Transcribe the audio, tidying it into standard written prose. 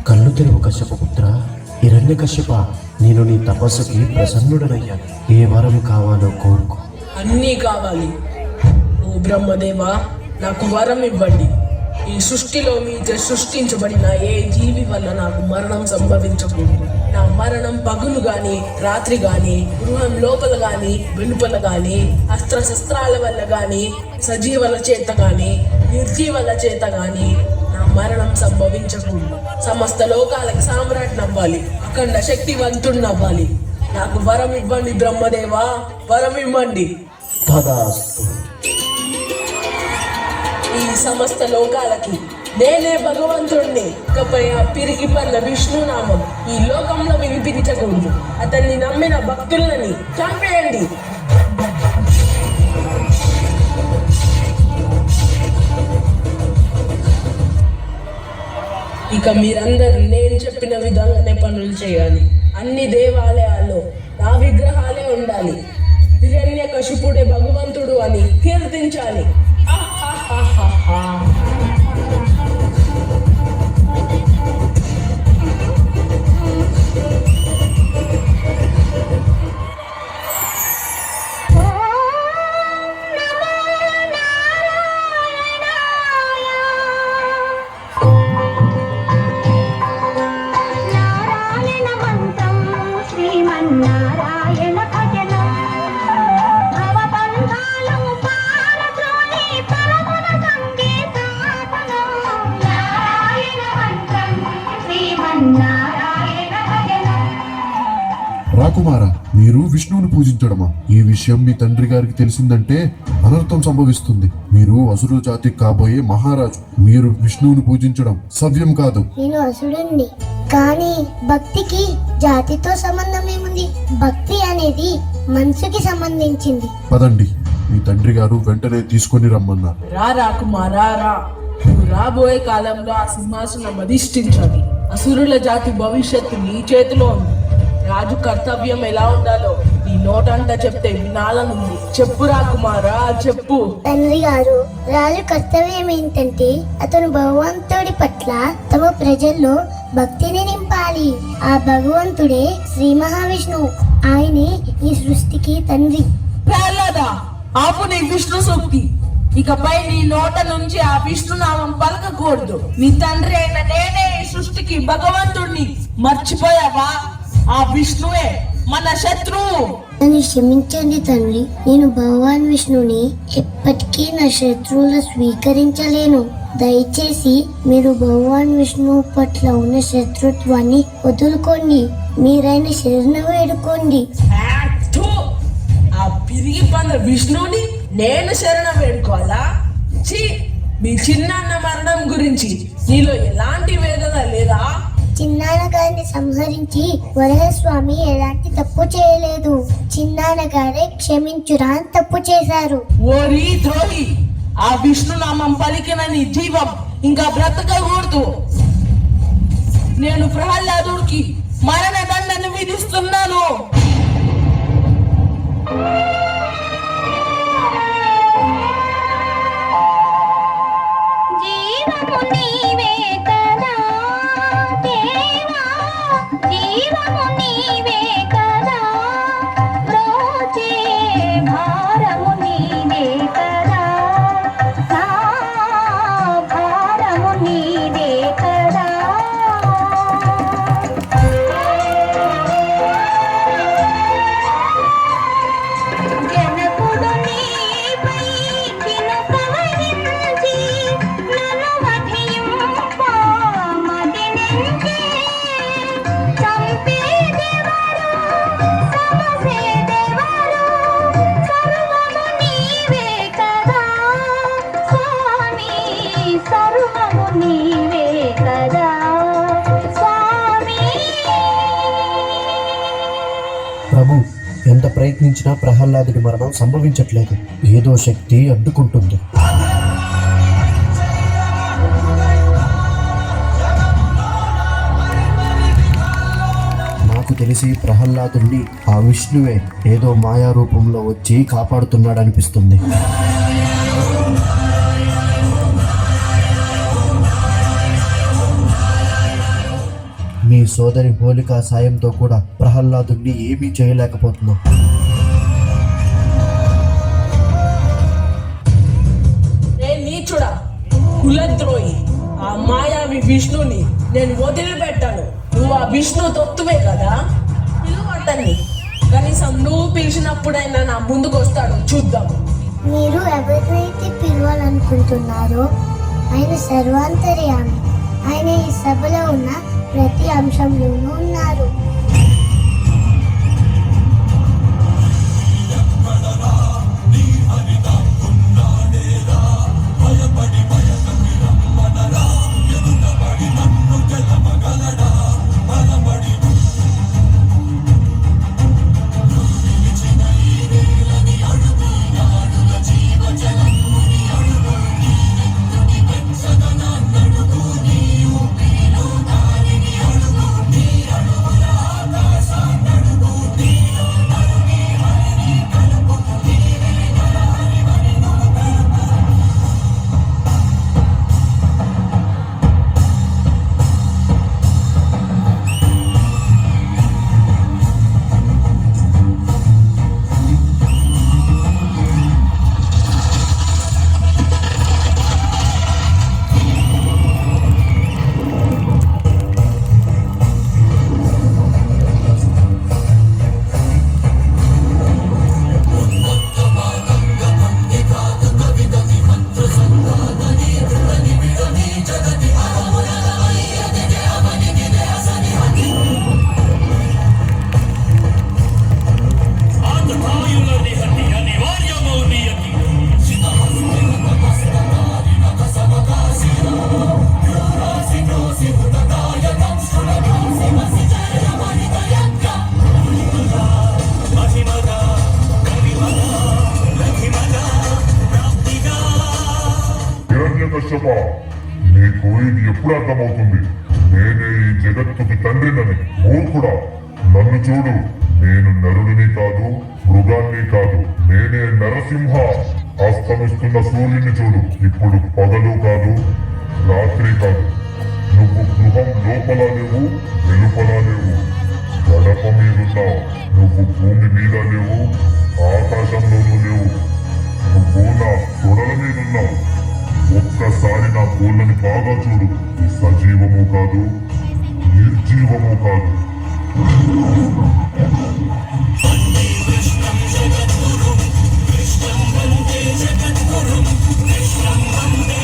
కళ్ళు తెరువు కశ్యపపుత్ర. హిరణ్యకశ్యప, నేను నీ తపస్సుకి ప్రసన్నుడనయ్యాను. ఏ వరం కావాలో కోరుకో. అన్నీ కావాలి. ఓ బ్రహ్మదేవా, నాకు వరం ఇవ్వండి. ఈ సృష్టిలో మీతో సృష్టించబడిన ఏ జీవి వల్ల నాకు మరణం సంభవించకూడదు. నా మరణం పగులు గాని రాత్రి గాని, గృహం లోపల గాని వెలుపల గాని, అస్త్రశస్త్రాల వల్ల గాని, సజీవుల చేత గాని నిర్జీవుల చేత గాని నా మరణం సంభవించకూడదు. సమస్త లోకాలకు సామ్రాట్ నవ్వాలి, అఖండ శక్తివంతుడినవ్వాలి. నాకు వరం ఇవ్వండి బ్రహ్మదేవా, వరం ఇవ్వండి. తదాస్తు. ఈ సమస్త లోకాలకి నేనే భగవంతుడిని. ఇకపై ఆ పిరికి పల్ల విష్ణునామం ఈ లోకంలో వినిపించకూడదు. అతన్ని నమ్మిన భక్తులని చంపేయండి. ఇక మీరందరూ నేను చెప్పిన విధంగానే పనులు చేయాలి. అన్ని దేవాలయాల్లో నా విగ్రహాలే ఉండాలి. హిరణ్యకశిపుడే భగవంతుడు అని కీర్తించాలి. రాకుమారా, మీరు విష్ణువుని పూజించడమా? ఈ విషయం మీ తండ్రి గారికి తెలిసిందంటే అనర్థం సంభవిస్తుంది. మీరు అసురు జాతికి కాబోయే మహారాజు. మీరు విష్ణువుని పూజించడం సవ్యం కాదు. నేను అసురుణ్ణి, కానీ భక్తికి జాతితో సంబంధం ఏముంది? భక్తి అనేది మనసుకి సంబంధించింది. పదండి, మీ తండ్రి గారు వెంటనే తీసుకొని రమ్మన్నారు. రా కుమారా రా. నువ్వు రాబోయే కాలంలో ఆ సింహాసనం అధిష్ఠించాలి. అసురుల జాతి భవిష్యత్తు నీ చేతిలో ఉంది. రాజు కర్తవ్యం ఎలా ఉండాలో నీ నోటంట చెప్తే వినాలనుంది. చెప్పు రాకుమారా, చెప్పు. తండ్రి గారు, రాజు కర్తవ్యం ఏంటంటే అతను భగవంతుడి పట్ల తమ ప్రజల్లో భక్తిని నింపాలి. ఆ భగవంతుడే శ్రీ మహావిష్ణువు. ఆయనే ఈ సృష్టికి తండ్రి. ప్రహ్లాదా, ఆపు నీ విష్ణు సూక్తి. ఇకపై నీ నోట నుంచి ఆ విష్ణునామం పలకకూడదు. నీ తండ్రి అయిన నేనే ఈ సృష్టికి భగవంతుడిని. మర్చిపోయావా? ఆ విష్ణువే మన శత్రువు. నన్ను క్షమించండి తండ్రి. నేను భగవాన్ విష్ణుని ఎప్పటికీ నా శత్రువులు స్వీకరించలేను. దయచేసి మీరు భగవాన్ విష్ణువు పట్ల ఉన్న శత్రుత్వాన్ని వదులుకోండి. మీరైన శరణ వేడుకోండి. ఆ పిరిగి పంద విష్ణువుని నేను శరణ వేడుకోవాలా? మీ చిన్నాన్న మరణం గురించి నీలో ఎలాంటి వేదన లేదా? చిన్నాన్న గారిని సంహరించి వరహస్వామి ఎలాంటి తప్పు చేయలేదు. చిన్నాన్న గారే క్షమించురా అని తప్పు చేశారు. ఓరి ద్రోహి, ఆ విష్ణునామం పలికిన నీ జీవం ఇంకా బ్రతకకూడదు. నేను ప్రహ్లాదుడికి మరణ దండను విధిస్తున్నాను. ప్రభు, ఎంత ప్రయత్నించినా ప్రహ్లాదుడి మరణం సంభవించట్లేదు. ఏదో శక్తి అడ్డుకుంటుంది. నాకు తెలిసి ప్రహ్లాదుడిని ఆ విష్ణువే ఏదో మాయా రూపంలో వచ్చి కాపాడుతున్నాడు అనిపిస్తుంది. సోదరి హోలికా సాయంతో కూడా ప్రహ్లాదుని ఏమీ చేయలేకపోతున్నావు. నీచుడా, కులద్రోహి, ఆ మాయావి విష్ణుని నేను వదిలిపెట్టాను. నువ్వు ఆ విష్ణు తొత్తువే కదా, పిలువట్టని. కనీసం నువ్వు పిలిచినప్పుడైనా నా ముందుకు వస్తాడు, చూద్దాం. మీరు ఎవరినైతే పిలవాలనుకుంటున్నారో ఆయన సర్వాంతర్యామి. ఆయన ఈ సభలో ఉన్న ప్రతి అంశంలోనూ ఉన్నారు. హిరణ్యకశ్యప, నీకు ఇది ఎప్పుడు అర్థమవుతుంది? నేనే ఈ జగత్తుకి తండ్రినని. మూర్ఖుడా, నన్ను చూడు. నేను నరుడిని కాదు, మృగాన్ని కాదు. నేనే నరసింహ. అస్తమిస్తున్న సూర్యుని చూడు. ఇప్పుడు పగలు కాదు, రాత్రి కాదు. నువ్వు గృహం లోపల లేవు, వెలుపల లేవు. గడప మీదున్నావు. నువ్వు భూమి మీద లేవు, ఆకాశంలోనూ లేవు. నువ్వు నా తొడల మీదున్నావు. ఒక్కసారి నా కోళ్ళని బాగా చూడు. సజీవము కాదు, నిర్జీవము కాదు. జగద్గురు కృష్ణం వందే జగద్గురు కృష్ణం వందే